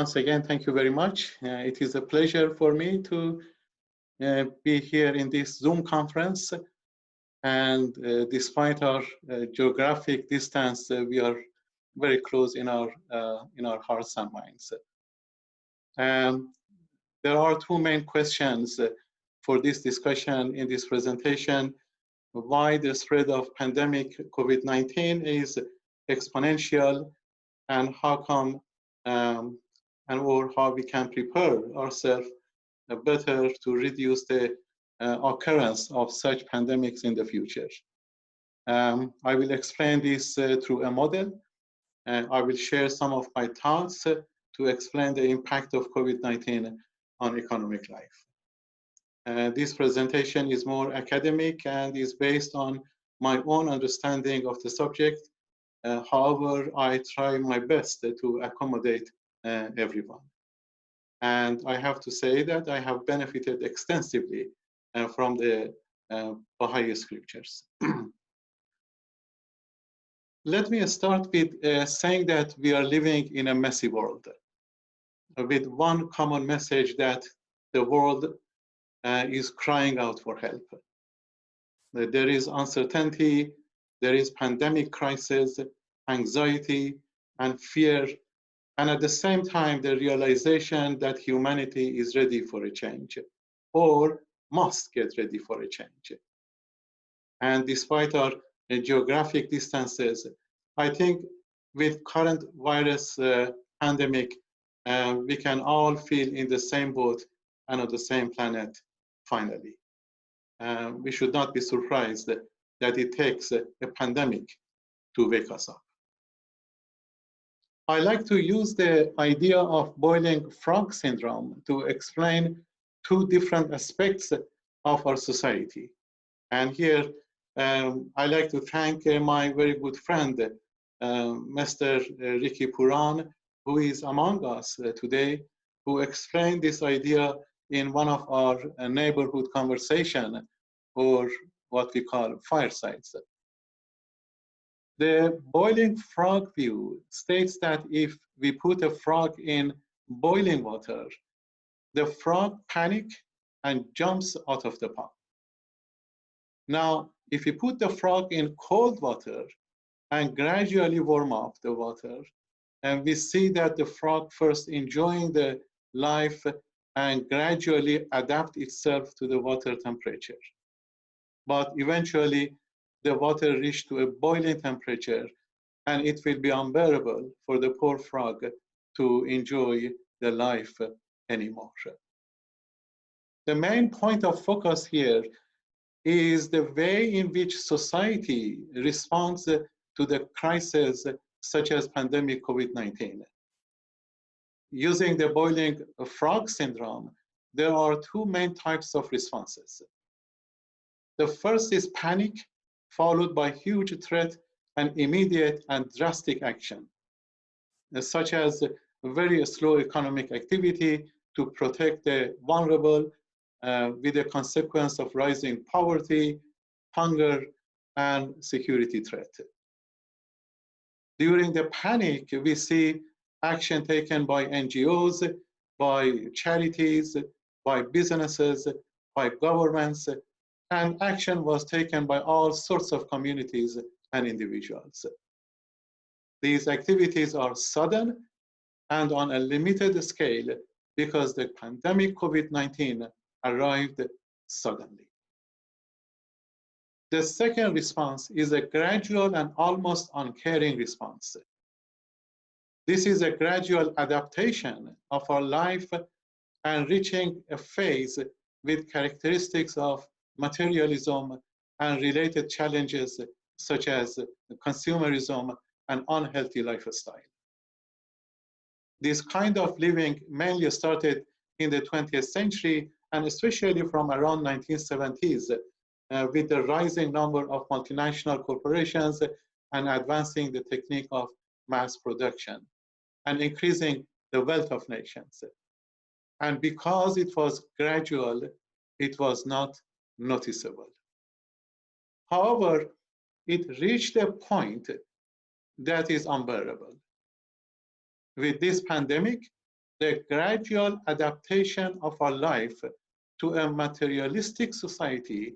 Once again, thank you very much. It is a pleasure for me to be here in this Zoom conference. And despite our geographic distance, we are very close in our hearts and minds. There are two main questions for this discussion in this presentation. Why the spread of pandemic COVID-19 is exponential, and how come or how we can prepare ourselves better to reduce the occurrence of such pandemics in the future. I will explain this through a model. I will share some of my thoughts to explain the impact of COVID-19 on economic life. This presentation is more academic and is based on my own understanding of the subject. However, I try my best to accommodate everyone. And I have to say that I have benefited extensively from the Baha'i scriptures. Let me start with saying that we are living in a messy world with one common message, that the world is crying out for help. There is uncertainty, there is pandemic crisis, anxiety, and fear, and at the same time, the realization that humanity is ready for a change, or must get ready for a change. And despite our geographic distances, I think with current virus pandemic, we can all feel in the same boat and on the same planet, finally. We should not be surprised that it takes a pandemic to wake us up. I like to use the idea of boiling frog syndrome to explain two different aspects of our society. And here, I like to thank my very good friend, Mr. Ricky Puran, who is among us today, who explained this idea in one of our neighborhood conversation, or what we call firesides. The boiling frog view states that if we put a frog in boiling water, the frog panics and jumps out of the pot. Now, if you put the frog in cold water and gradually warm up the water, and we see that the frog first enjoying the life and gradually adapt itself to the water temperature. But eventually, the water reached to a boiling temperature, and it will be unbearable for the poor frog to enjoy the life anymore. The main point of focus here is the way in which society responds to the crisis such as pandemic COVID-19. Using the boiling frog syndrome, there are two main types of responses. The first is panic, followed by huge threat and immediate and drastic action, such as very slow economic activity to protect the vulnerable, with the consequence of rising poverty, hunger, and security threat. During the panic, we see action taken by NGOs, by charities, by businesses, by governments, and action was taken by all sorts of communities and individuals. These activities are sudden and on a limited scale because the pandemic COVID-19 arrived suddenly. The second response is a gradual and almost uncaring response. This is a gradual adaptation of our life and reaching a phase with characteristics of materialism and related challenges such as consumerism and unhealthy lifestyle. This kind of living mainly started in the 20th century, and especially from around 1970s, with the rising number of multinational corporations and advancing the technique of mass production and increasing the wealth of nations. And because it was gradual, it was not noticeable. However, it reached a point that is unbearable. With this pandemic, the gradual adaptation of our life to a materialistic society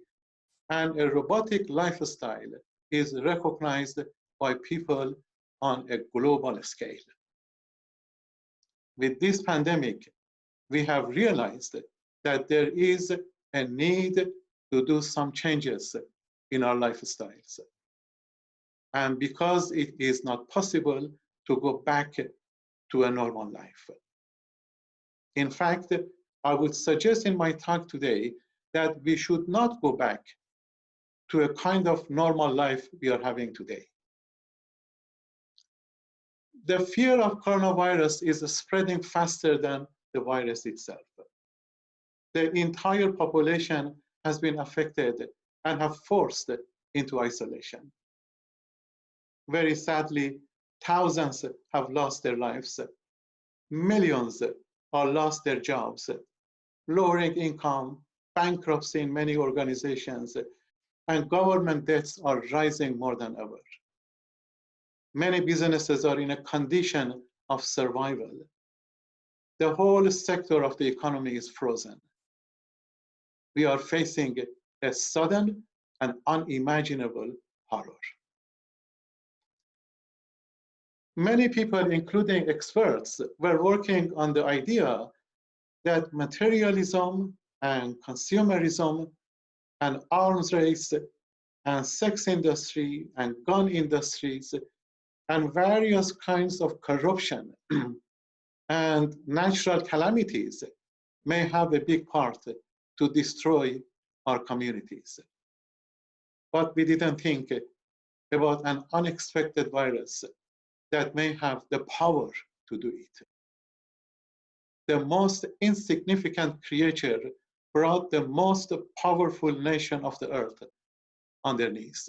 and a robotic lifestyle is recognized by people on a global scale. With this pandemic, we have realized that there is a need to do some changes in our lifestyles. And because it is not possible to go back to a normal life. In fact, I would suggest in my talk today that we should not go back to a kind of normal life we are having today. The fear of coronavirus is spreading faster than the virus itself. The entire population has been affected and have forced into isolation. Very sadly, thousands have lost their lives. Millions are lost their jobs, lowering income, bankruptcy in many organizations, and government debts are rising more than ever. Many businesses are in a condition of survival. The whole sector of the economy is frozen. We are facing a sudden and unimaginable horror. Many people, including experts, were working on the idea that materialism and consumerism and arms race and sex industry and gun industries and various kinds of corruption and natural calamities may have a big part to destroy our communities. But we didn't think about an unexpected virus that may have the power to do it. The most insignificant creature brought the most powerful nation of the earth on their knees.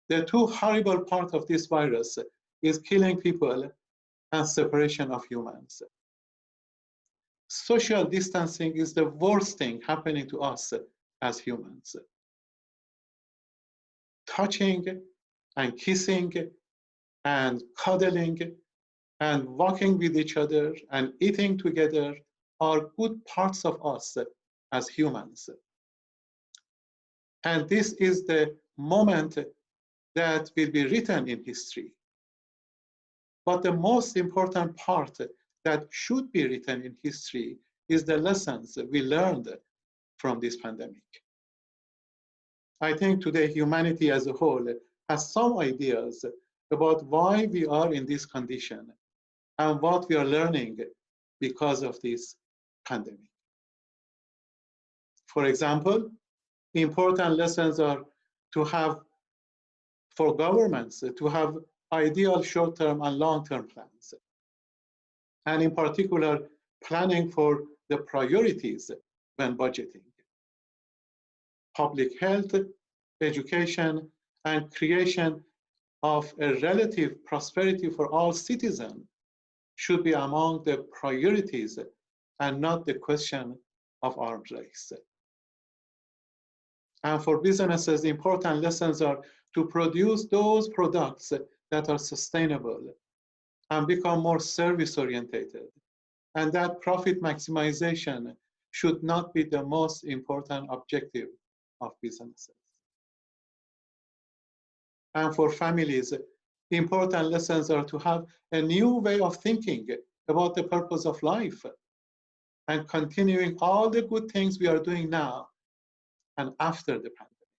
The two horrible parts of this virus is killing people and separation of humans. Social distancing is the worst thing happening to us as humans. Touching and kissing and cuddling and walking with each other and eating together are good parts of us as humans. And this is the moment that will be written in history. But the most important part that should be written in history is the lessons we learned from this pandemic. I think today humanity as a whole has some ideas about why we are in this condition and what we are learning because of this pandemic. For example, important lessons are to have, for governments, to have ideal short-term and long-term plans. And in particular, planning for the priorities when budgeting. Public health, education, and creation of a relative prosperity for all citizens should be among the priorities and not the question of arms race. And for businesses, important lessons are to produce those products that are sustainable and become more service-oriented, and that profit maximization should not be the most important objective of businesses. And for families, important lessons are to have a new way of thinking about the purpose of life and continuing all the good things we are doing now and after the pandemic.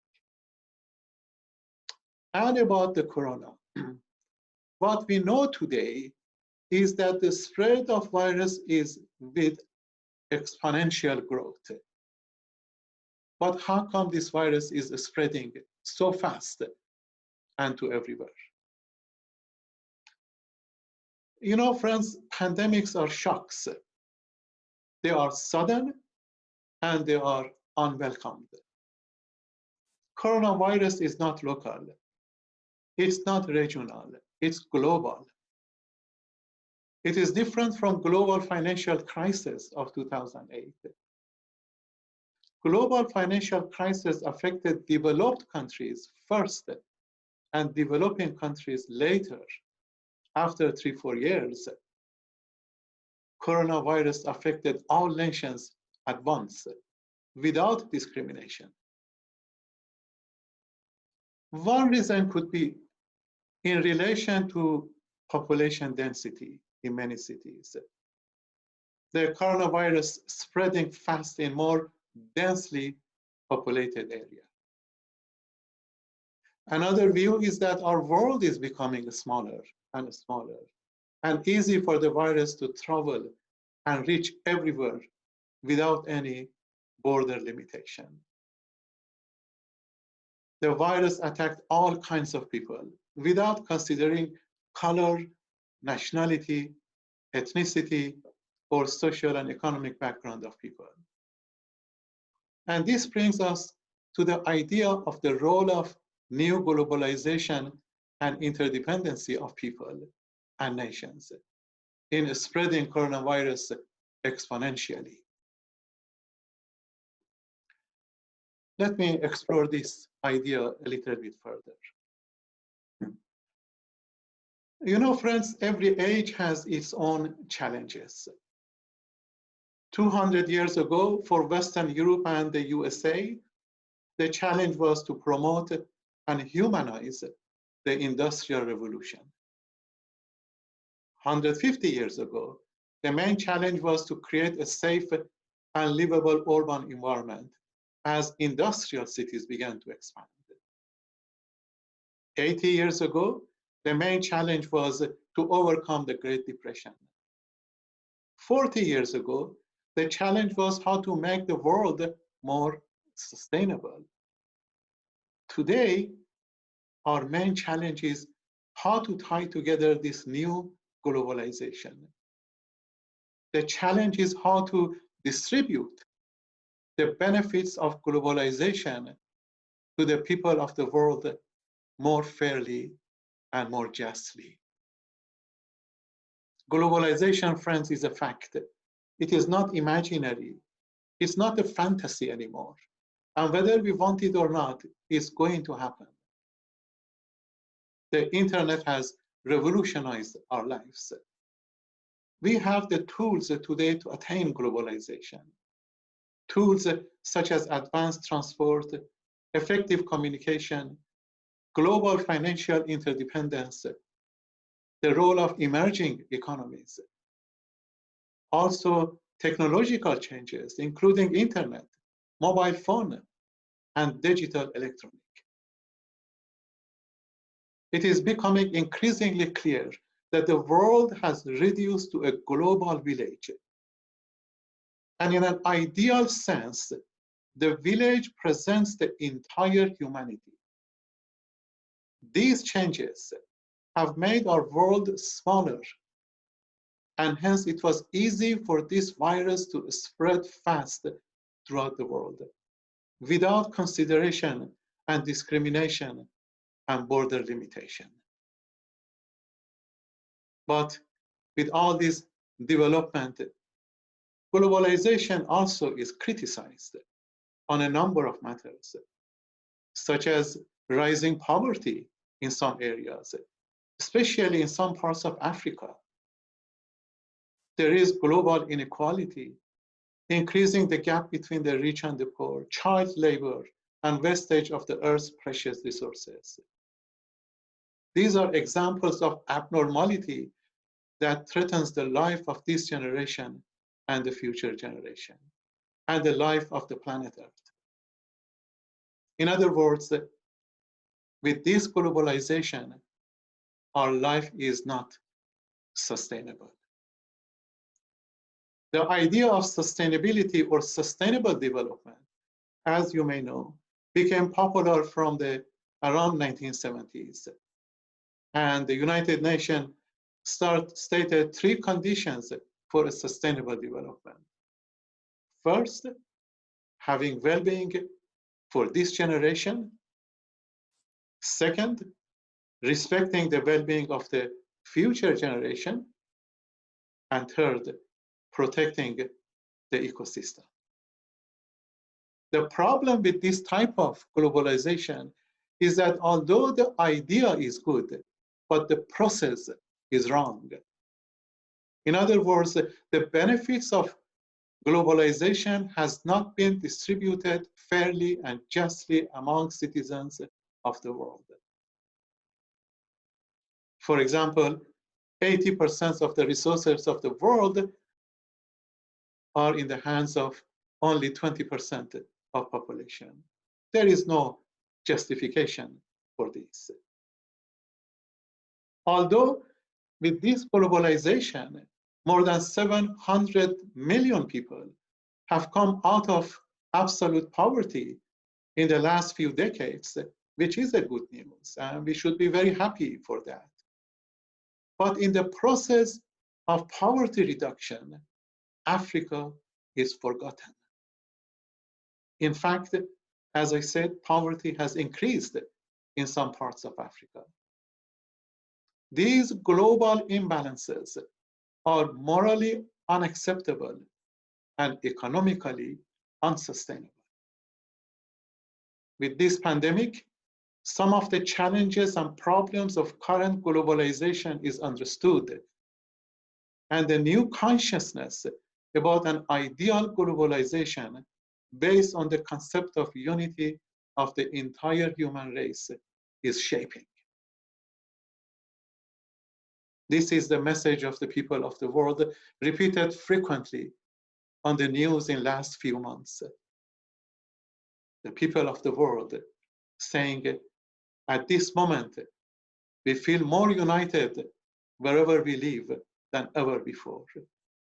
And about the corona, what we know today is that the spread of virus is with exponential growth. But how come this virus is spreading so fast and to everywhere? You know, friends, pandemics are shocks. They are sudden and they are unwelcomed. Coronavirus is not local. It's not regional. It's global. It is different from global financial crisis of 2008. Global financial crisis affected developed countries first and developing countries later, after 3-4 years. coronavirus affected all nations at once without discrimination. One reason could be in relation to population density in many cities. The coronavirus spreading fast in more densely populated area. Another view is that our world is becoming smaller and smaller, and easy for the virus to travel and reach everywhere without any border limitation. The virus attacked all kinds of people without considering color, nationality, ethnicity, or social and economic background of people. And this brings us to the idea of the role of new globalization and interdependency of people and nations in spreading coronavirus exponentially. Let me explore this idea a little bit further. You know, friends, every age has its own challenges. 200 years ago, for Western Europe and the USA, the challenge was to promote and humanize the Industrial Revolution. 150 years ago, the main challenge was to create a safe and livable urban environment as industrial cities began to expand. 80 years ago, the main challenge was to overcome the Great Depression. 40 years ago, the challenge was how to make the world more sustainable. Today, our main challenge is how to tie together this new globalization. The challenge is how to distribute the benefits of globalization to the people of the world more fairly and more justly. Globalization, friends, is a fact. It is not imaginary. It's not a fantasy anymore. And whether we want it or not, it's going to happen. The internet has revolutionized our lives. We have the tools today to attain globalization. Tools such as advanced transport, effective communication, global financial interdependence, the role of emerging economies. Also, technological changes, including internet, mobile phone, and digital electronic. It is becoming increasingly clear that the world has reduced to a global village. And in an ideal sense, the village presents the entire humanity. These changes have made our world smaller, and hence it was easy for this virus to spread fast throughout the world without consideration and discrimination and border limitation. But with all this development, globalization also is criticized on a number of matters, such as rising poverty in some areas, especially in some parts of Africa. There is global inequality, increasing the gap between the rich and the poor, child labor, and wastage of the earth's precious resources. These are examples of abnormality that threatens the life of this generation and the future generation, and the life of the planet Earth. In other words, with this globalization, our life is not sustainable. The idea of sustainability or sustainable development, as you may know, became popular from the around 1970s. And the United Nations stated 3 conditions for a sustainable development. First, having well-being for this generation. Second, respecting the well-being of the future generation. And third, protecting the ecosystem. The problem with this type of globalization is that although the idea is good, but the process is wrong. In other words, the benefits of globalization has not been distributed fairly and justly among citizens of the world. For example, 80% of the resources of the world are in the hands of only 20% of population. There is no justification for this. Although with this globalization, more than 700 million people have come out of absolute poverty in the last few decades, which is a good news, and we should be very happy for that. But in the process of poverty reduction, Africa is forgotten. In fact, as I said, poverty has increased in some parts of Africa. These global imbalances are morally unacceptable and economically unsustainable. With this pandemic, some of the challenges and problems of current globalization is understood, and the new consciousness about an ideal globalization based on the concept of unity of the entire human race is shaping. This is the message of the people of the world, repeated frequently on the news in last few months. The people of the world saying, at this moment, we feel more united wherever we live than ever before,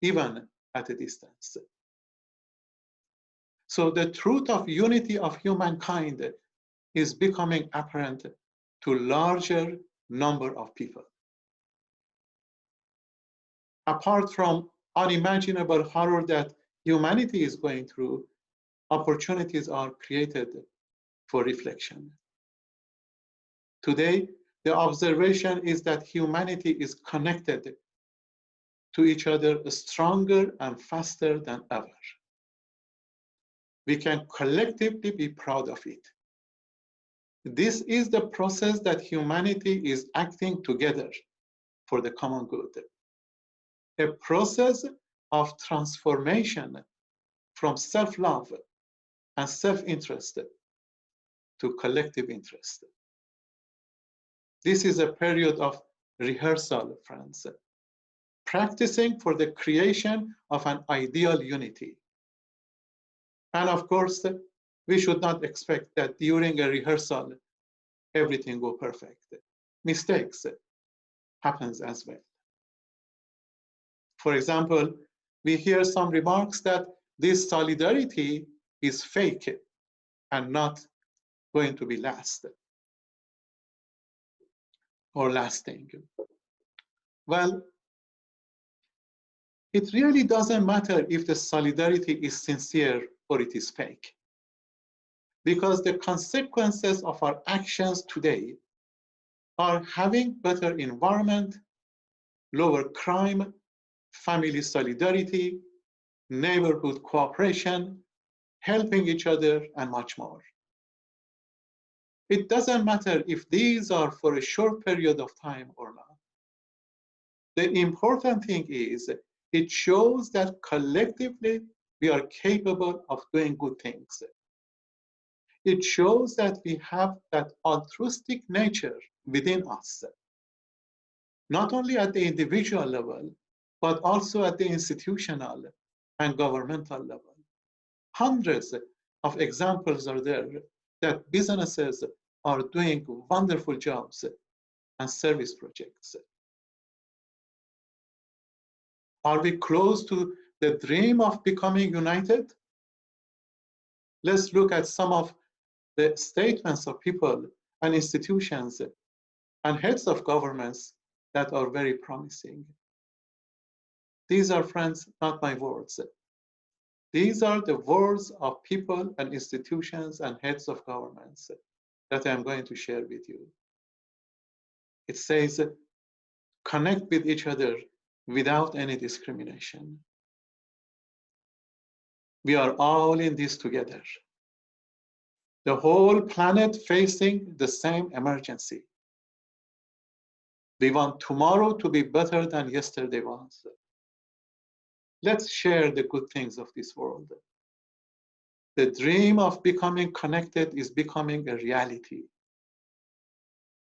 even at a distance. So the truth of unity of humankind is becoming apparent to larger number of people. Apart from unimaginable horror that humanity is going through, opportunities are created for reflection. Today, the observation is that humanity is connected to each other stronger and faster than ever. We can collectively be proud of it. This is the process that humanity is acting together for the common good. A process of transformation from self-love and self-interest to collective interest. This is a period of rehearsal, friends, practicing for the creation of an ideal unity. And of course, we should not expect that during a rehearsal, everything go perfect. Mistakes happens as well. For example, we hear some remarks that this solidarity is fake and not going to be lasting. Well, it really doesn't matter if the solidarity is sincere or it is fake, because the consequences of our actions today are having better environment, lower crime, family solidarity, neighborhood cooperation, helping each other, and much more. It doesn't matter if these are for a short period of time or not. The important thing is it shows that collectively we are capable of doing good things. It shows that we have that altruistic nature within us, not only at the individual level, but also at the institutional and governmental level. Hundreds of examples are there that businesses are doing wonderful jobs and service projects. Are we close to the dream of becoming united? Let's look at some of the statements of people and institutions and heads of governments that are very promising. These are, friends, not my words. These are the words of people and institutions and heads of governments that I'm going to share with you. It says, connect with each other without any discrimination. We are all in this together. The whole planet facing the same emergency. We want tomorrow to be better than yesterday was. Let's share the good things of this world. The dream of becoming connected is becoming a reality.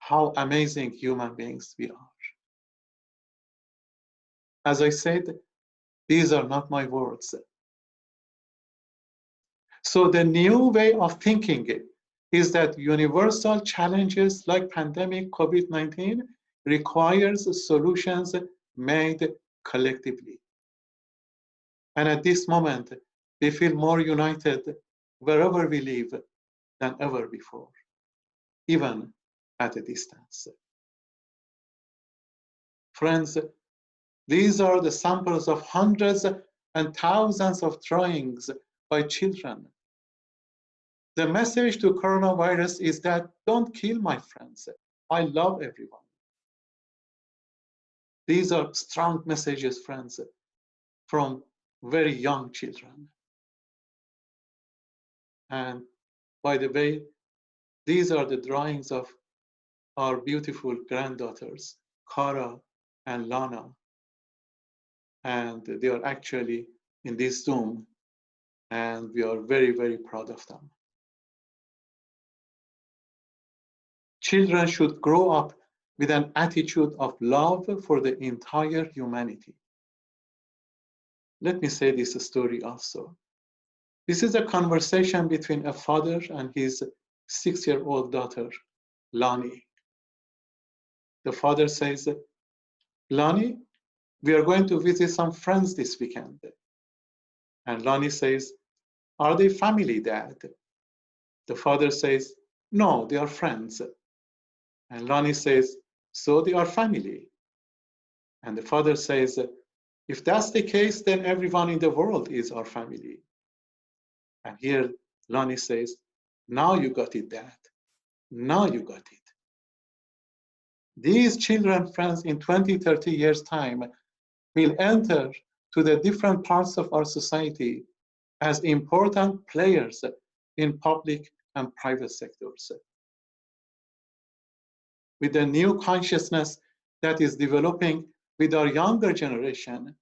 How amazing human beings we are. As I said, these are not my words. So the new way of thinking is that universal challenges like pandemic COVID-19 requires solutions made collectively. And at this moment, we feel more united wherever we live than ever before, even at a distance. Friends, these are the samples of hundreds and thousands of drawings by children. The message to coronavirus is that don't kill my friends. I love everyone. These are strong messages, friends, from very young children. And by the way, these are the drawings of our beautiful granddaughters, Kara and Lana. And they are actually in this Zoom, and we are very, very proud of them. Children should grow up with an attitude of love for the entire humanity. Let me say this story also. This is a conversation between a father and his 6-year-old daughter, Lani. The father says, Lani, we are going to visit some friends this weekend. And Lani says, are they family, Dad? The father says, no, they are friends. And Lani says, so they are family. And the father says, if that's the case, then everyone in the world is our family. And here Lani says, now you got it, Dad. Now you got it. These children, friends, in 20, 30 years' time will enter to the different parts of our society as important players in public and private sectors. With the new consciousness that is developing with our younger generation,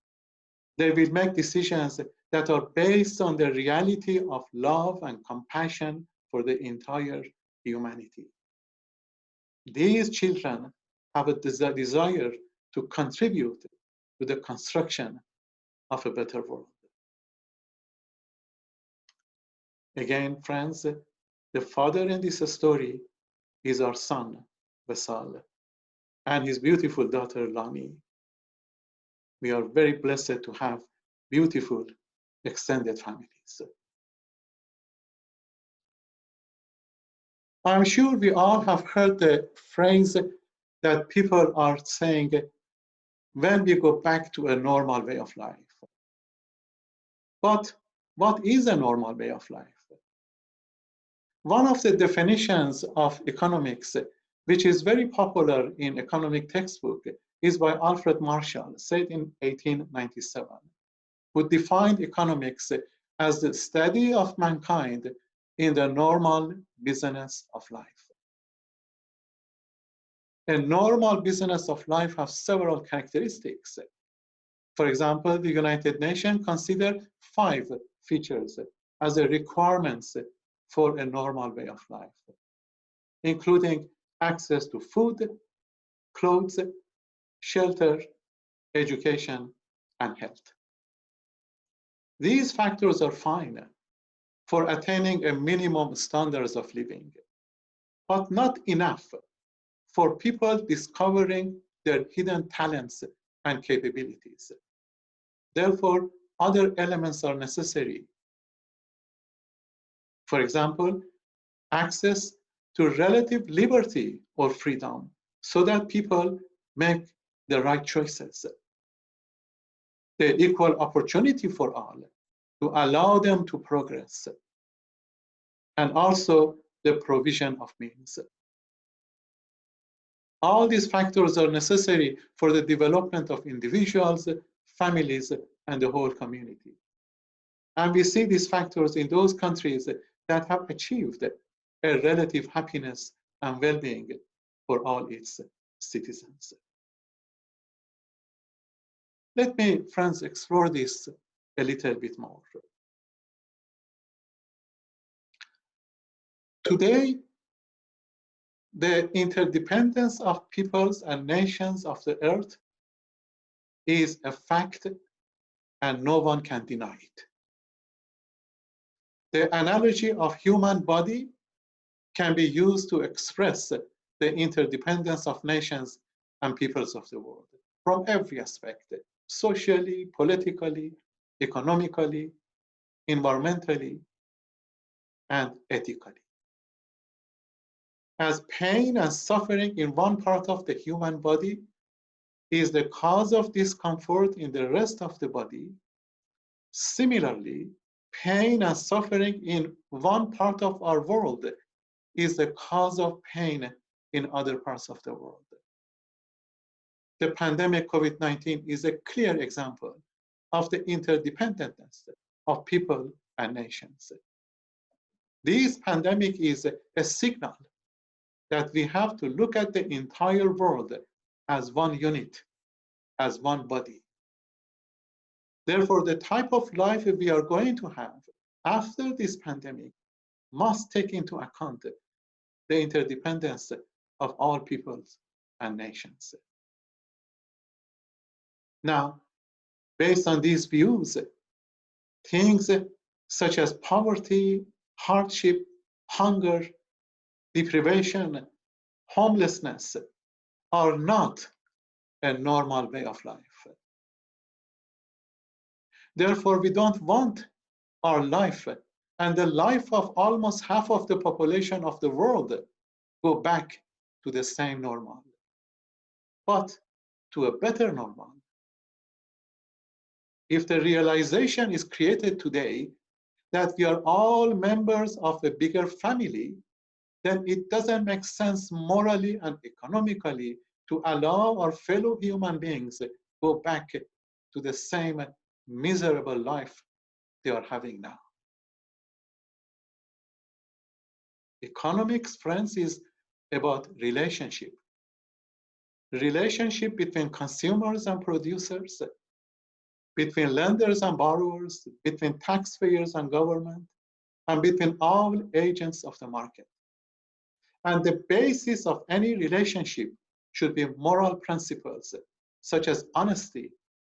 they will make decisions that are based on the reality of love and compassion for the entire humanity. These children have a desire to contribute to the construction of a better world. Again, friends, the father in this story is our son, Basal, and his beautiful daughter, Lani. We are very blessed to have beautiful extended families. I'm sure we all have heard the phrase that people are saying, when we go back to a normal way of life. But what is a normal way of life? One of the definitions of economics, which is very popular in economic textbook, is by Alfred Marshall, said in 1897, who defined economics as the study of mankind in the normal business of life. A normal business of life has several characteristics. For example, the United Nations consider 5 features as a requirements for a normal way of life, including access to food, clothes, shelter, education, and health. These factors are fine for attaining a minimum standards of living, but not enough for people discovering their hidden talents and capabilities. Therefore, other elements are necessary. For example, access to relative liberty or freedom so that people make the right choices. The equal opportunity for all to allow them to progress. And also the provision of means. All these factors are necessary for the development of individuals, families, and the whole community. And we see these factors in those countries that have achieved a relative happiness and well-being for all its citizens. Let me, friends, explore this a little bit more. Today, the interdependence of peoples and nations of the earth is a fact and no one can deny it. The analogy of human body can be used to express the interdependence of nations and peoples of the world from every aspect, socially, politically, economically, environmentally, and ethically. As pain and suffering in one part of the human body is the cause of discomfort in the rest of the body, similarly, pain and suffering in one part of our world is the cause of pain in other parts of the world. The pandemic COVID-19 is a clear example of the interdependence of people and nations. This pandemic is a signal that we have to look at the entire world as one unit, as one body. Therefore, the type of life we are going to have after this pandemic must take into account the interdependence of all peoples and nations. Now, based on these views, things such as poverty, hardship, hunger, deprivation, homelessness are not a normal way of life. Therefore, we don't want our life and the life of almost half of the population of the world go back to the same normal, but to a better normal. If the realization is created today that we are all members of a bigger family, then it doesn't make sense morally and economically to allow our fellow human beings go back to the same miserable life they are having now. Economics, friends, is about relationship. Relationship between consumers and producers, between lenders and borrowers, between taxpayers and government, and between all agents of the market. And the basis of any relationship should be moral principles such as honesty,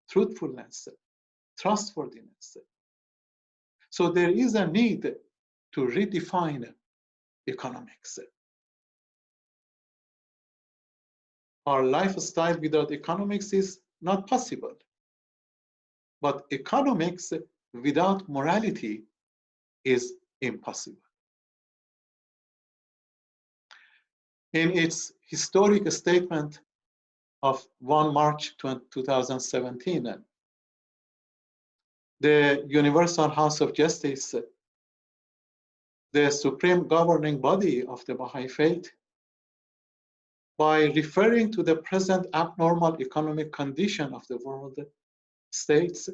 truthfulness, trustworthiness. So there is a need to redefine economics. Our lifestyle without economics is not possible. But economics without morality is impossible. In its historic statement of 1 March 2017, the Universal House of Justice, the supreme governing body of the Baha'i faith, by referring to the present abnormal economic condition of the world, states,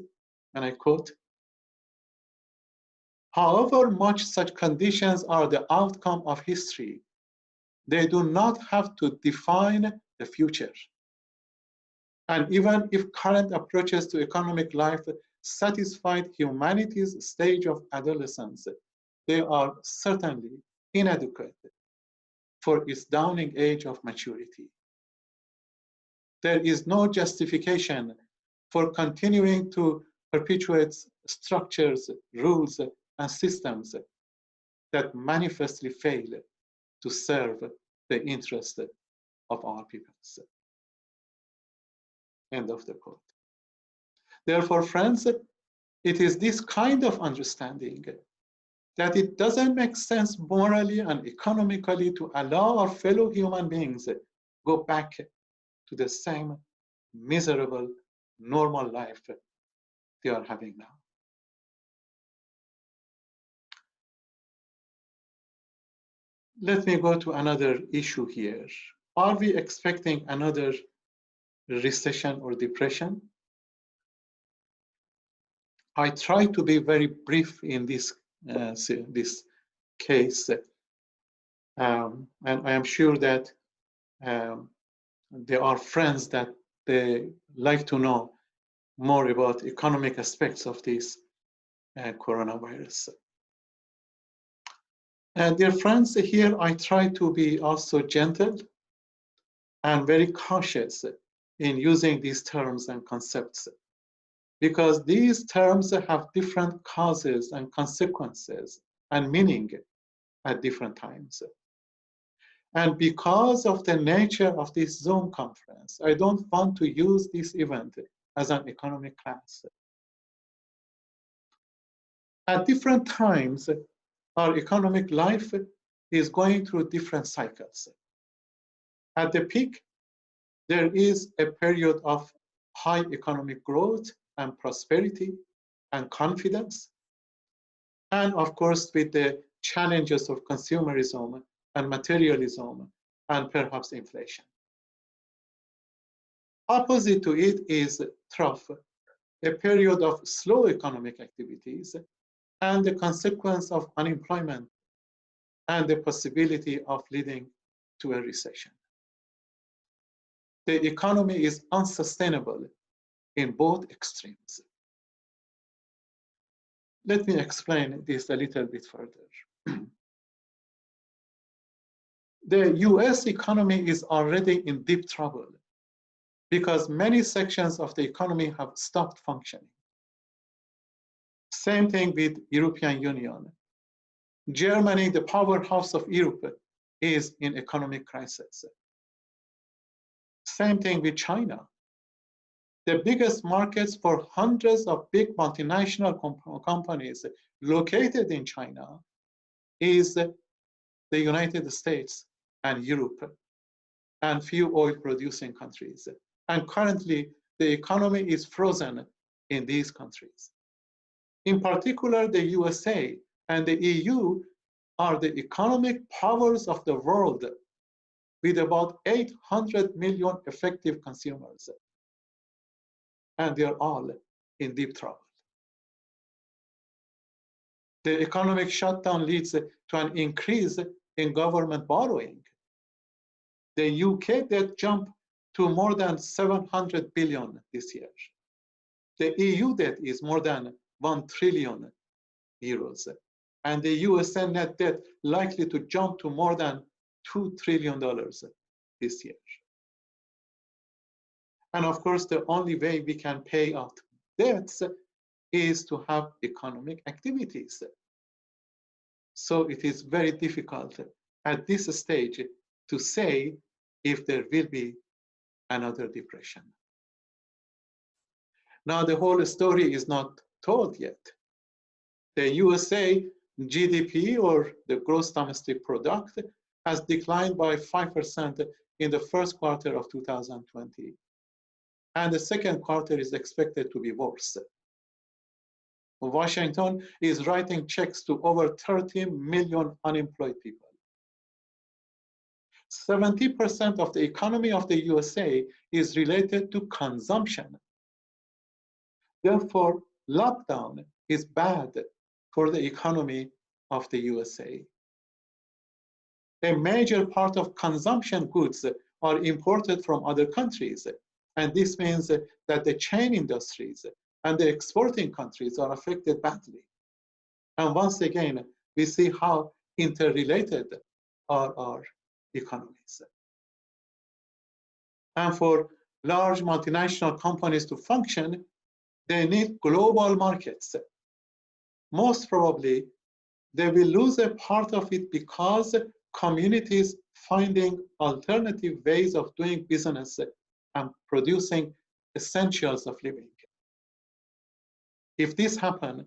and I quote, "However much such conditions are the outcome of history, they do not have to define the future. And even if current approaches to economic life satisfied humanity's stage of adolescence, they are certainly inadequate for its dawning age of maturity. There is no justification for continuing to perpetuate structures, rules, and systems that manifestly fail to serve the interest of our peoples." End of the quote. Therefore, friends, it is this kind of understanding that it doesn't make sense morally and economically to allow our fellow human beings go back to the same miserable, normal life they are having now. Let me go to another issue here. Are we expecting another recession or depression? I try to be very brief in this case, and I am sure that there are friends that they like to know more about economic aspects of this coronavirus. And dear friends, here I try to be also gentle and very cautious in using these terms and concepts, because these terms have different causes and consequences and meaning at different times. And because of the nature of this Zoom conference, I don't want to use this event as an economic class. At different times, our economic life is going through different cycles. At the peak, there is a period of high economic growth and prosperity and confidence, and of course with the challenges of consumerism and materialism and perhaps inflation. Opposite to it is trough, a period of slow economic activities and the consequence of unemployment and the possibility of leading to a recession. The economy is unsustainable in both extremes. Let me explain this a little bit further. The US economy is already in deep trouble because many sections of the economy have stopped functioning. Same thing with European Union. Germany, the powerhouse of Europe, is in economic crisis. Same thing with China. The biggest markets for hundreds of big multinational companies located in China is the United States and Europe and few oil-producing countries. And currently, the economy is frozen in these countries. In particular, the USA and the EU are the economic powers of the world with about 800 million effective consumers. And they're all in deep trouble. The economic shutdown leads to an increase in government borrowing. The UK debt jumped to more than 700 billion this year. The EU debt is more than 1 trillion euros. And the USA net debt likely to jump to more than $2 trillion this year. And of course, the only way we can pay out debts is to have economic activities. So it is very difficult at this stage to say if there will be another depression. Now, the whole story is not told yet. The USA GDP, or the gross domestic product, has declined by 5% in the first quarter of 2020. And the second quarter is expected to be worse. Washington is writing checks to over 30 million unemployed people. 70% of the economy of the USA is related to consumption. Therefore, lockdown is bad for the economy of the USA. A major part of consumption goods are imported from other countries. And this means that the chain industries and the exporting countries are affected badly. And once again, we see how interrelated are our economies. And for large multinational companies to function, they need global markets. Most probably, they will lose a part of it because communities finding alternative ways of doing business and producing essentials of living. If this happens,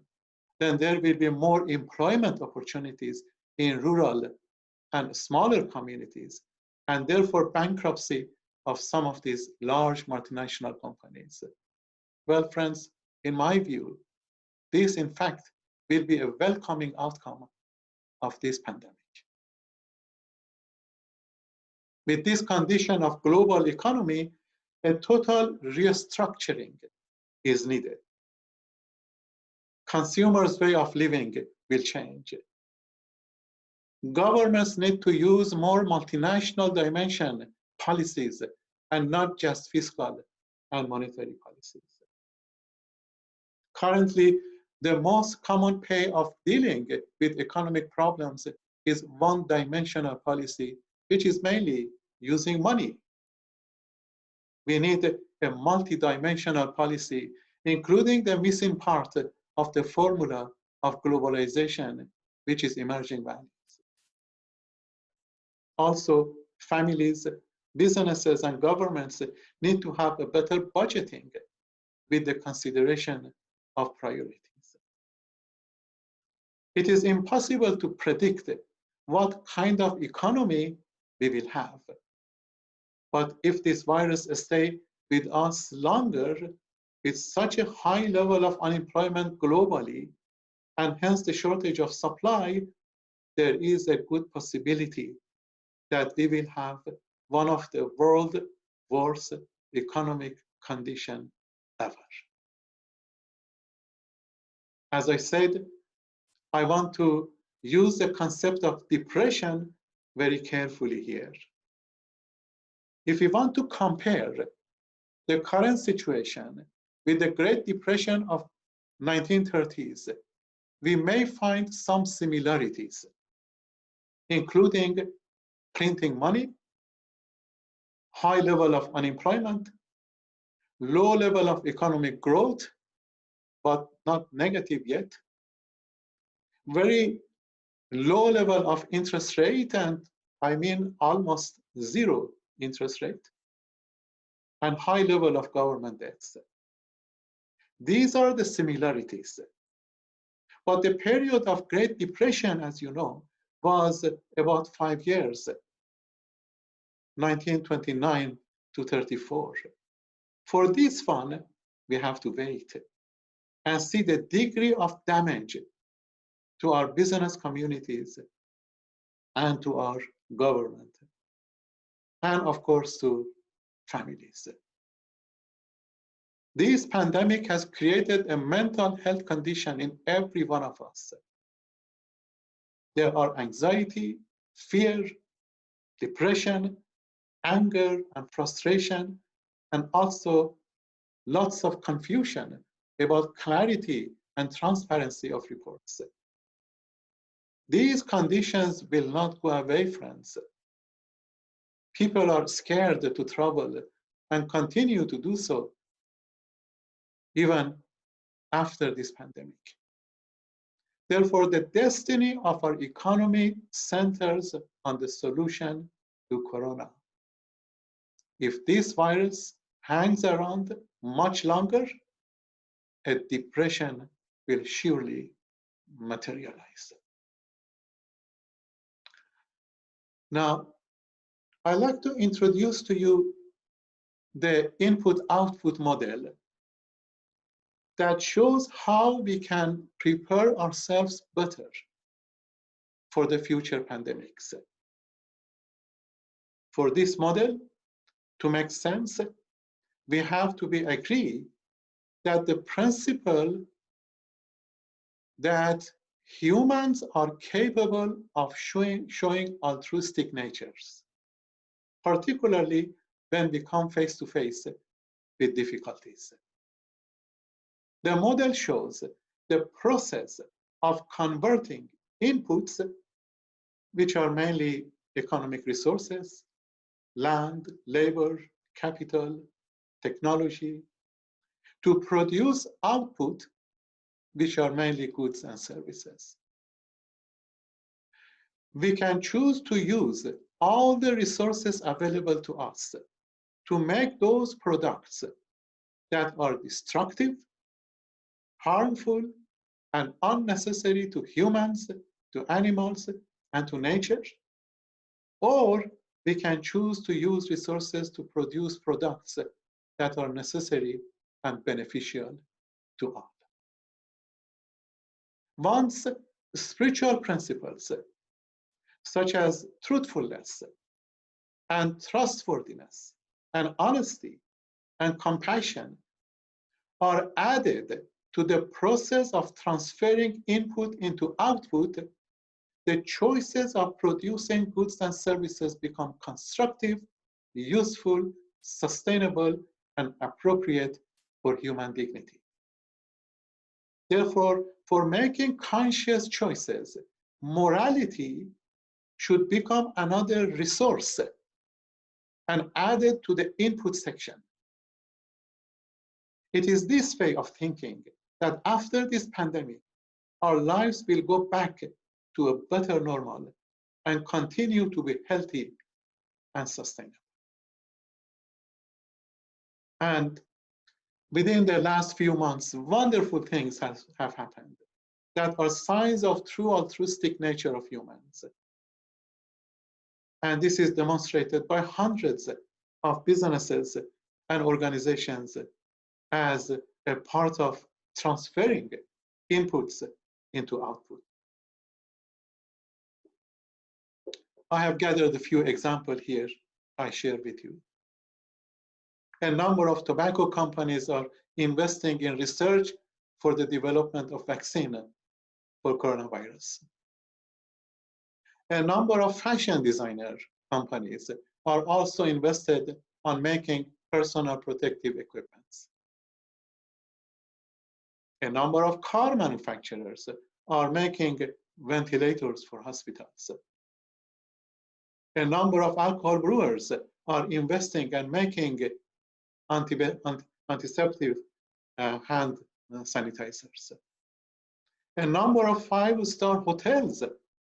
then there will be more employment opportunities in rural and smaller communities, and therefore bankruptcy of some of these large multinational companies. Well, friends, in my view, this in fact will be a welcoming outcome of this pandemic. With this condition of global economy, a total restructuring is needed. Consumers' way of living will change. Governments need to use more multinational dimension policies and not just fiscal and monetary policies. Currently, the most common way of dealing with economic problems is one-dimensional policy, which is mainly using money. We need a multi-dimensional policy, including the missing part of the formula of globalization, which is emerging values. Also, families, businesses, and governments need to have a better budgeting with the consideration of priorities. It is impossible to predict what kind of economy we will have. But if this virus stays with us longer, with such a high level of unemployment globally, and hence the shortage of supply, there is a good possibility that we will have one of the world's worst economic conditions ever. As I said, I want to use the concept of depression very carefully here. If we want to compare the current situation with the Great Depression of 1930s, we may find some similarities, including printing money, high level of unemployment, low level of economic growth, but not negative yet, very low level of interest rate, and I mean almost zero interest rate, and high level of government debts. These are the similarities. But the period of Great Depression, as you know, was about 5 years, 1929 to 34. For this one, we have to wait and see the degree of damage to our business communities and to our government, and of course to families. This pandemic has created a mental health condition in every one of us. There are anxiety, fear, depression, anger, and frustration, and also lots of confusion about clarity and transparency of reports. These conditions will not go away, friends. People are scared to travel and continue to do so even after this pandemic. Therefore, the destiny of our economy centers on the solution to corona. If this virus hangs around much longer, a depression will surely materialize. Now, I'd like to introduce to you the input-output model that shows how we can prepare ourselves better for the future pandemics. For this model to make sense, we have to be agree that the principle that humans are capable of showing altruistic natures, particularly when we come face to face with difficulties. The model shows the process of converting inputs, which are mainly economic resources, land, labor, capital, technology, to produce output, which are mainly goods and services. We can choose to use all the resources available to us to make those products that are destructive, harmful, and unnecessary to humans, to animals, and to nature. Or we can choose to use resources to produce products that are necessary and beneficial to all. Once spiritual principles, such as truthfulness and trustworthiness and honesty and compassion, are added to the process of transferring input into output, the choices of producing goods and services become constructive, useful, sustainable, and appropriate for human dignity. Therefore, for making conscious choices, morality should become another resource and added to the input section. It is this way of thinking that after this pandemic, our lives will go back to a better normal and continue to be healthy and sustainable. And within the last few months, wonderful things have happened that are signs of true altruistic nature of humans. And this is demonstrated by hundreds of businesses and organizations as a part of transferring inputs into output. I have gathered a few examples here I share with you. A number of tobacco companies are investing in research for the development of vaccine for coronavirus. A number of fashion designer companies are also invested on making personal protective equipment. A number of car manufacturers are making ventilators for hospitals. A number of alcohol brewers are investing and making antiseptic hand sanitizers. A number of five-star hotels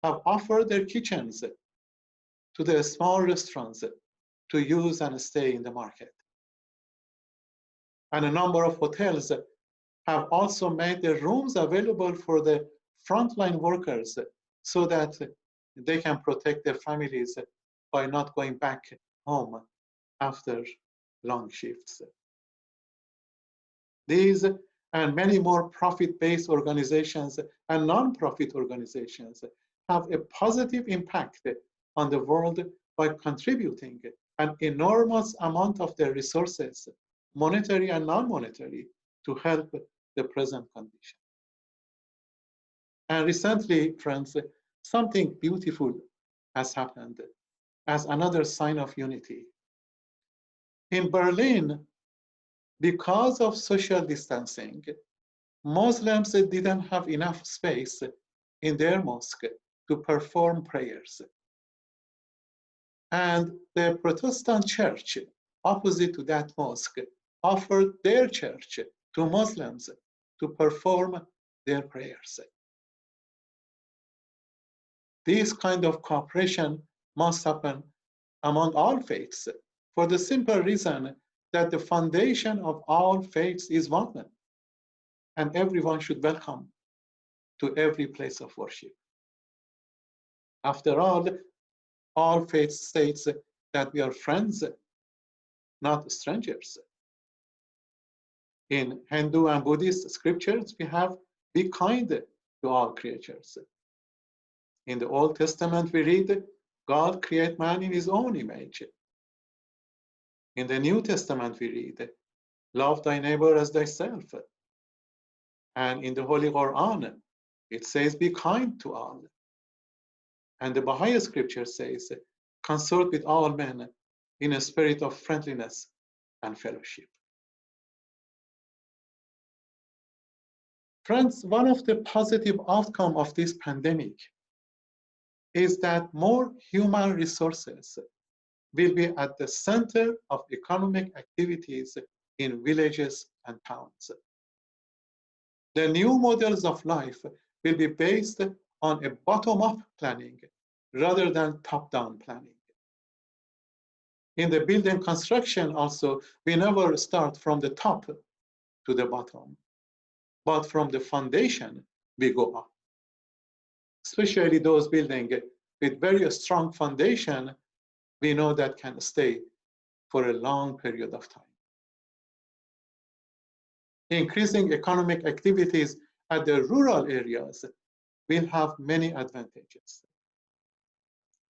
have offered their kitchens to the small restaurants to use and stay in the market. And a number of hotels have also made their rooms available for the frontline workers so that they can protect their families by not going back home after long shifts. These and many more profit-based organizations and non-profit organizations have a positive impact on the world by contributing an enormous amount of their resources, monetary and non-monetary, to help the present condition. And recently, friends, something beautiful has happened as another sign of unity. In Berlin, because of social distancing, Muslims didn't have enough space in their mosque to perform prayers. And the Protestant church opposite to that mosque offered their church to Muslims to perform their prayers. This kind of cooperation must happen among all faiths for the simple reason that the foundation of all faiths is one, and everyone should welcome to every place of worship. After all faiths states that we are friends, not strangers. In Hindu and Buddhist scriptures, we have be kind to all creatures. In the Old Testament, we read, God created man in his own image. In the New Testament, we read, love thy neighbor as thyself. And in the Holy Quran, it says, be kind to all. And the Baha'i scripture says, consort with all men in a spirit of friendliness and fellowship. Friends, one of the positive outcomes of this pandemic is that more human resources will be at the center of economic activities in villages and towns. The new models of life will be based on a bottom-up planning rather than top-down planning. In the building construction also, we never start from the top to the bottom, but from the foundation we go up. Especially those buildings with very strong foundation, we know that can stay for a long period of time. Increasing economic activities at the rural areas will have many advantages,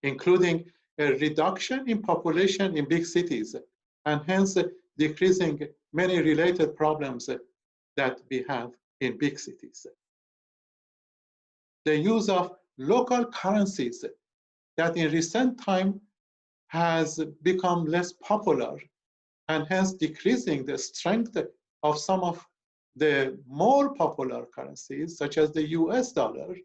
including a reduction in population in big cities, and hence decreasing many related problems that we have in big cities. The use of local currencies that in recent time has become less popular and hence decreasing the strength of some of the more popular currencies, such as the US dollar,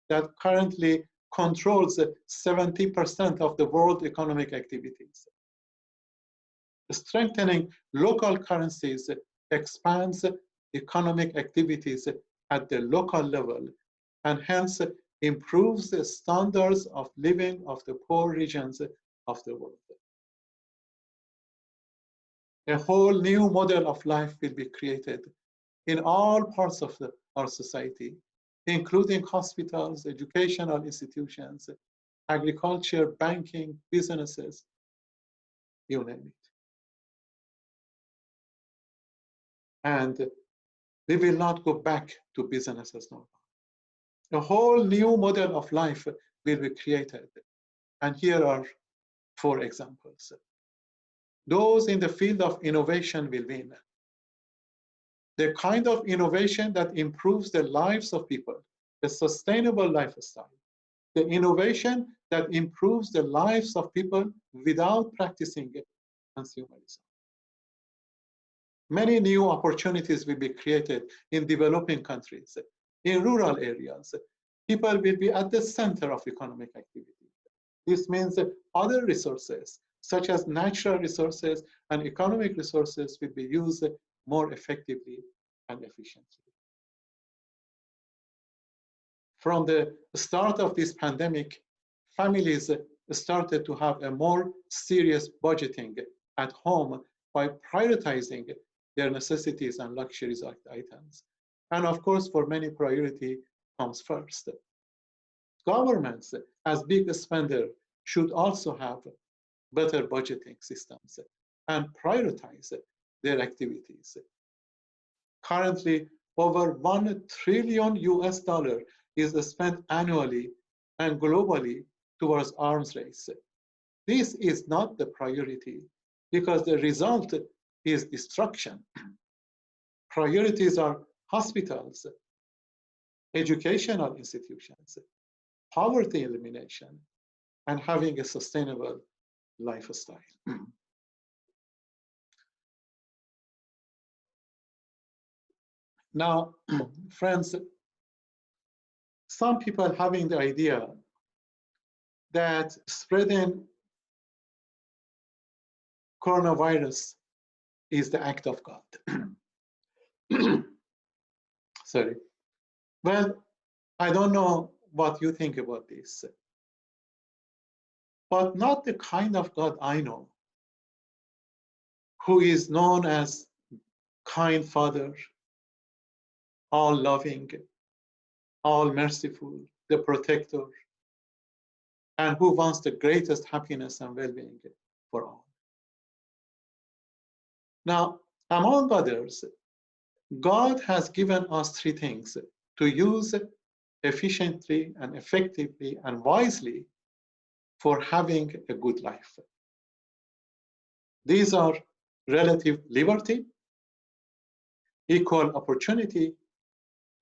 that currently controls 70% of the world economic activities. Strengthening local currencies expands economic activities at the local level and hence improves the standards of living of the poor regions of the world. A whole new model of life will be created in all parts of our society, including hospitals, educational institutions, agriculture, banking, businesses, you name it. And we will not go back to business as normal. A whole new model of life will be created. And here are 4 examples. Those in the field of innovation will win. The kind of innovation that improves the lives of people, the sustainable lifestyle, the innovation that improves the lives of people without practicing consumerism. Many new opportunities will be created in developing countries, in rural areas. People will be at the center of economic activity. This means that other resources, such as natural resources and economic resources, will be used more effectively and efficiently. From the start of this pandemic, families started to have a more serious budgeting at home by prioritizing their necessities and luxuries items. And of course, for many, priority comes first. Governments, as big spender, should also have better budgeting systems and prioritize their activities. Currently, over $1 trillion is spent annually and globally towards arms race. This is not the priority because the result is destruction. Priorities are hospitals, educational institutions, poverty elimination, and having a sustainable lifestyle. Now, friends, some people having the idea that spreading coronavirus is the act of God. Sorry. Well, I don't know what you think about this, but not the kind of God I know, who is known as kind Father, all loving, all merciful, the protector, and who wants the greatest happiness and well-being for all. Now, among others, God has given us 3 things to use efficiently and effectively and wisely for having a good life. These are relative liberty, equal opportunity,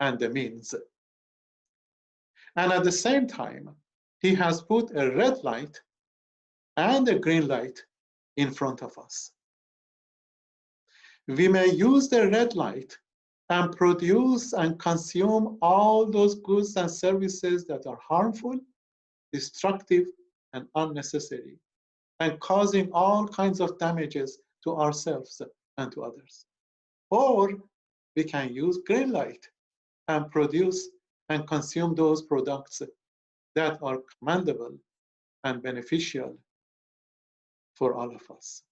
and the means. And at the same time, he has put a red light and a green light in front of us. We may use the red light and produce and consume all those goods and services that are harmful, destructive, and unnecessary, and causing all kinds of damages to ourselves and to others. Or we can use green light and produce and consume those products that are commendable and beneficial for all of us.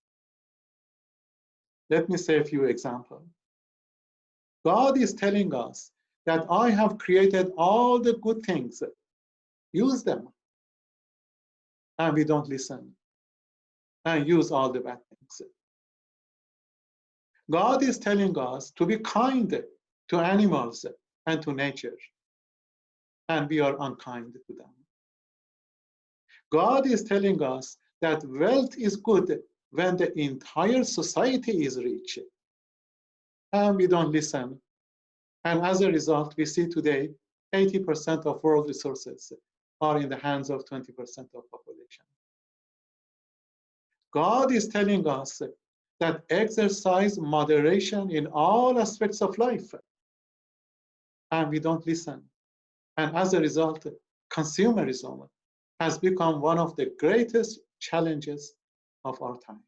Let me say a few examples. God is telling us that I have created all the good things, use them. And we don't listen and use all the bad things. God is telling us to be kind to animals and to nature, and we are unkind to them. God is telling us that wealth is good when the entire society is rich, and we don't listen. And as a result, we see today 80% of world resources are in the hands of 20% of population. God is telling us that exercise moderation in all aspects of life, and we don't listen. And as a result, consumerism has become one of the greatest challenges of our time.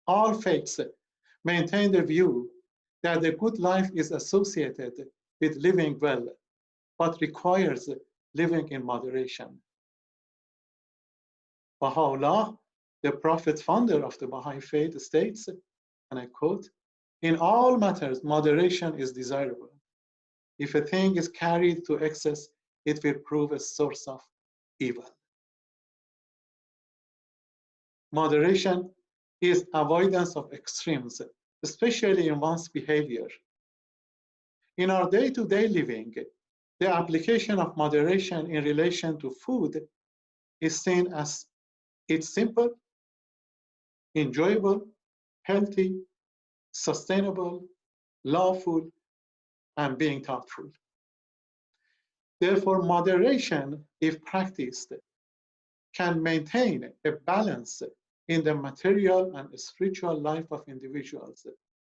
All faiths maintain the view that a good life is associated with living well, but requires living in moderation. Baha'u'llah, the prophet founder of the Baha'i faith, states, and I quote, "In all matters, moderation is desirable. If a thing is carried to excess, it will prove a source of evil." Moderation is avoidance of extremes, especially in one's behavior. In our day-to-day living, the application of moderation in relation to food is seen as it's simple, enjoyable, healthy, sustainable, lawful, and being thoughtful. Therefore, moderation, if practiced, can maintain a balance in the material and spiritual life of individuals.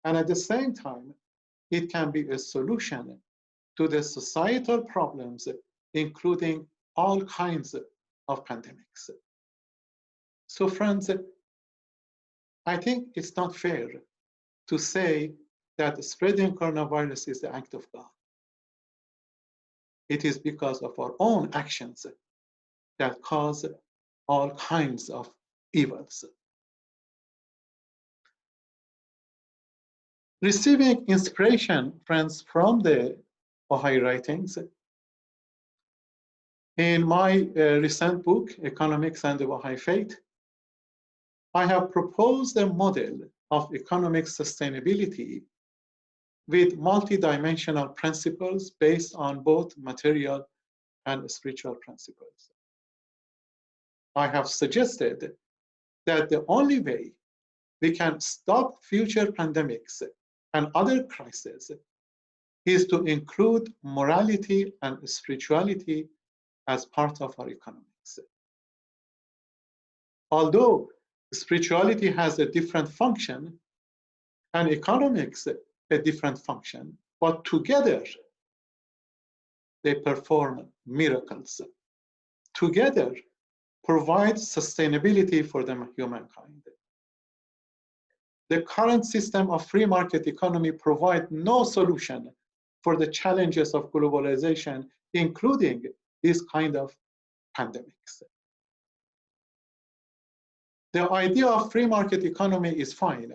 And at the same time, it can be a solution to the societal problems, including all kinds of pandemics. So friends, I think it's not fair to say that spreading coronavirus is the act of God. It is because of our own actions that cause all kinds of evils. Receiving inspiration, friends, from the Baha'i writings, in my recent book, Economics and the Baha'i Faith, I have proposed a model of economic sustainability with multidimensional principles based on both material and spiritual principles. I have suggested that the only way we can stop future pandemics and other crises is to include morality and spirituality as part of our economics. Although spirituality has a different function and economics a different function, but together they perform miracles. Together provide sustainability for the humankind. The current system of free market economy provides no solution for the challenges of globalization, including this kind of pandemics. The idea of free market economy is fine,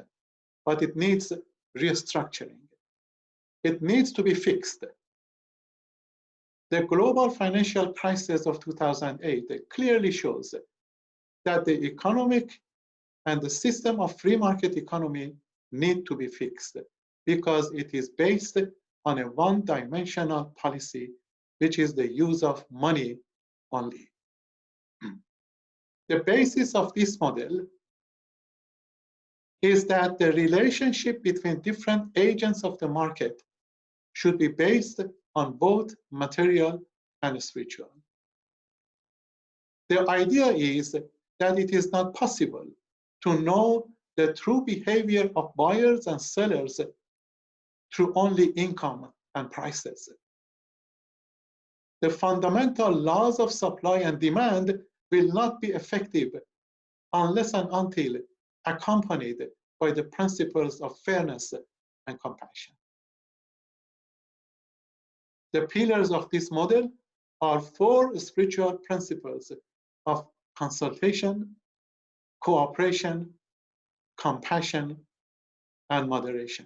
but it needs restructuring. It needs to be fixed. The global financial crisis of 2008 clearly shows that the economic and the system of free market economy need to be fixed because it is based on a one-dimensional policy, which is the use of money only. The basis of this model is that the relationship between different agents of the market should be based on both material and spiritual. The idea is that it is not possible to know the true behavior of buyers and sellers through only income and prices. The fundamental laws of supply and demand will not be effective unless and until accompanied by the principles of fairness and compassion. The pillars of this model are four spiritual principles of consultation, cooperation, compassion, and moderation.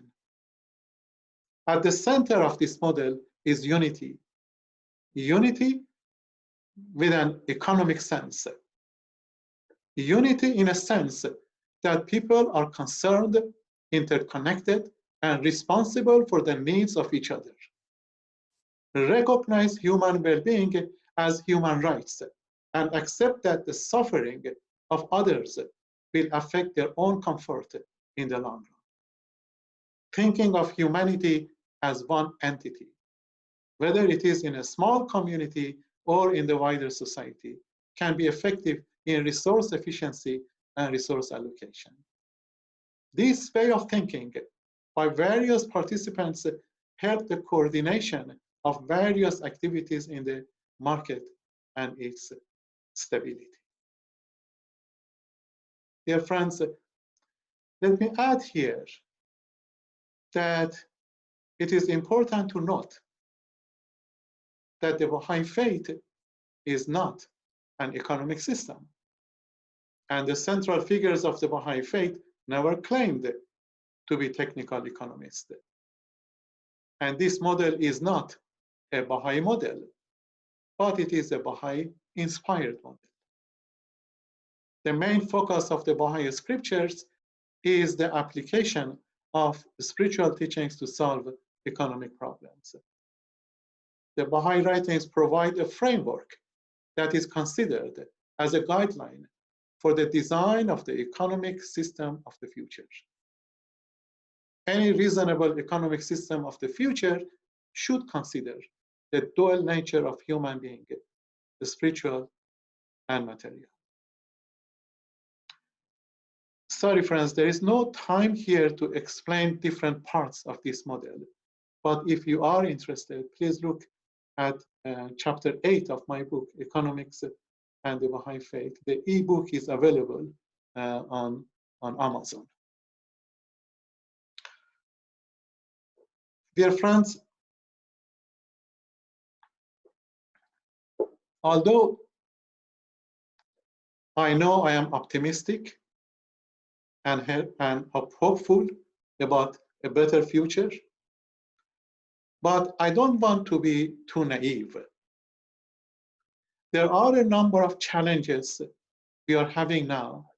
At the center of this model is unity. Unity with an economic sense. Unity in a sense that people are concerned, interconnected, and responsible for the needs of each other. Recognize human well-being as human rights and accept that the suffering of others will affect their own comfort in the long run. Thinking of humanity as one entity, whether it is in a small community or in the wider society, can be effective in resource efficiency and resource allocation. This way of thinking by various participants help the coordination of various activities in the market and its stability. Dear friends, let me add here that it is important to note that the Baha'i faith is not an economic system. And the central figures of the Baha'i faith never claimed to be technical economists. And this model is not a Baha'i model, but it is a Baha'i-inspired model. The main focus of the Baha'i scriptures is the application of spiritual teachings to solve economic problems. The Baha'i writings provide a framework that is considered as a guideline for the design of the economic system of the future. Any reasonable economic system of the future should consider the dual nature of human being, the spiritual and material. Sorry, friends, there is no time here to explain different parts of this model. But if you are interested, please look at chapter 8 of my book, Economics and the Baha'i Faith. The ebook is available on Amazon. Dear friends, although I know I am optimistic and hopeful about a better future, but I don't want to be too naive. There are a number of challenges we are having now,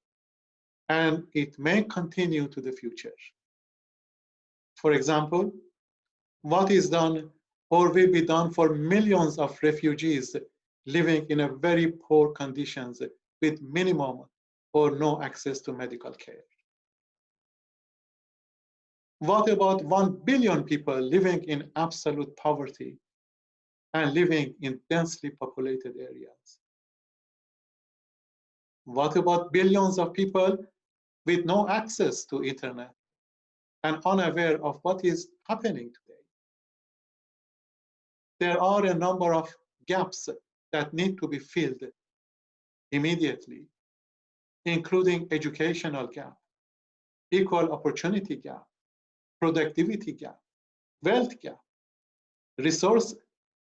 and it may continue to the future. For example, what is done or will be done for millions of refugees living in a very poor conditions with minimum or no access to medical care? What about 1 billion people living in absolute poverty and living in densely populated areas? What about billions of people with no access to internet and unaware of what is happening today? There are a number of gaps that need to be filled immediately, including educational gap, equal opportunity gap, productivity gap, wealth gap, resource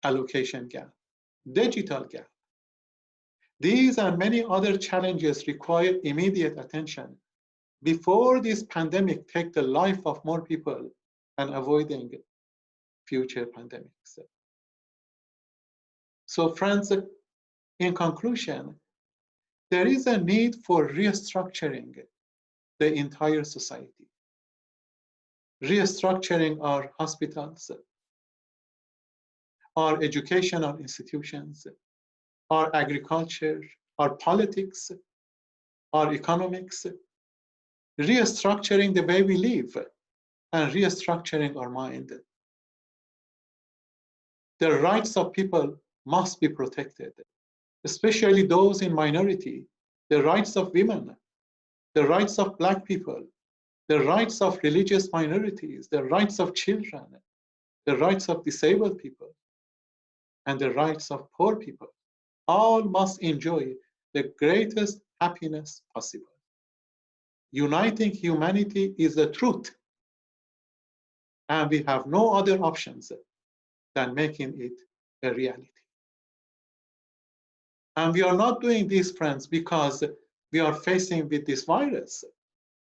allocation gap, digital gap. These and many other challenges require immediate attention before this pandemic takes the life of more people and avoiding future pandemics. So friends, in conclusion, there is a need for restructuring the entire society. Restructuring our hospitals, our educational institutions, our agriculture, our politics, our economics, restructuring the way we live and restructuring our mind. The rights of people must be protected, especially those in minority, the rights of women, the rights of Black people, the rights of religious minorities, the rights of children, the rights of disabled people, and the rights of poor people. All must enjoy the greatest happiness possible. Uniting humanity is the truth, and we have no other options than making it a reality. And we are not doing this, friends, because we are facing with this virus.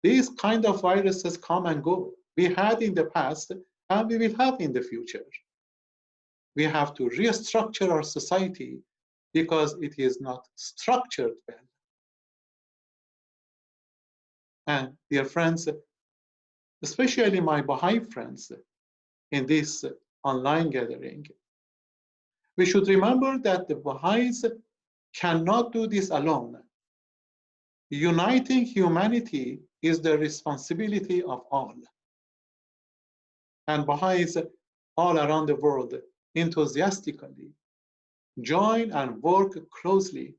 These kind of viruses come and go. We had in the past, and we will have in the future. We have to restructure our society because it is not structured well. And dear friends, especially my Baha'i friends in this online gathering, we should remember that the Baha'is cannot do this alone. Uniting humanity is the responsibility of all. And Baha'is all around the world enthusiastically join and work closely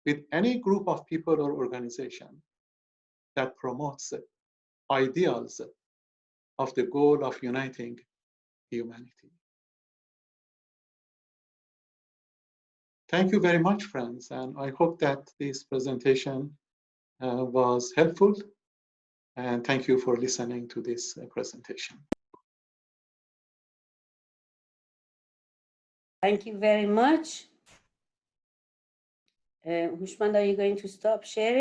with any group of people or organization that promotes ideals of the goal of uniting humanity. Thank you very much, friends, and I hope that this presentation was helpful, and thank you for listening to this presentation. Thank you very much. Hooshmand, are you going to stop sharing?